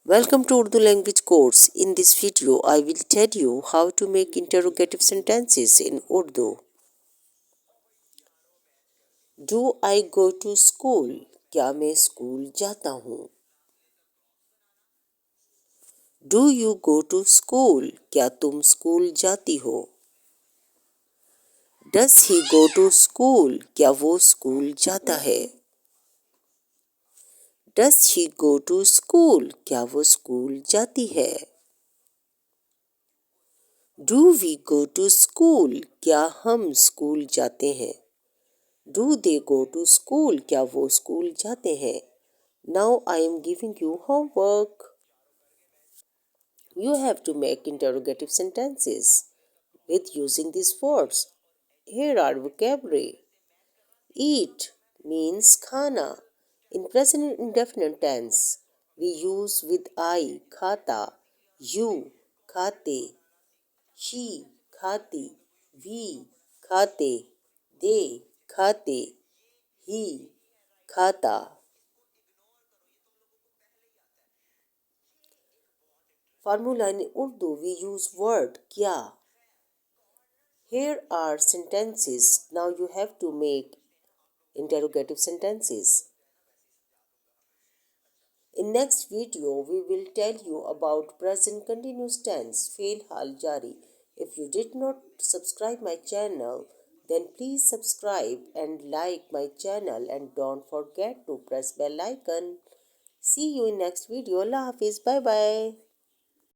Welcome to Urdu Language course. In this video, I will tell you how to make interrogative sentences in Urdu. Do I go to school? क्या मैं school जाता हूँ? Do you go to school? क्या तुम school जाती हो? Does he go to school? क्या वो स्कूल जाता है? Does she go to school? क्या वो स्कूल जाती है? Do we go to school? क्या हम स्कूल जाते हैं? Do they go to school? क्या वो स्कूल जाते हैं? Now I am giving you homework. You have to make interrogative sentences with using these words. Here are vocabulary. Eat means khana. In present indefinite tense, we use with I, khata, you, khate, she, khati, we, khate, they, khate, he, khata. Formula in Urdu we use word kiya. Here are sentences. Now you have to make interrogative sentences. In next video we will tell you about present continuous tense fail hal jari. If you did not subscribe my channel, then please subscribe and like my channel and don't forget to press bell icon. See you in next video. Allah Hafiz. Bye bye.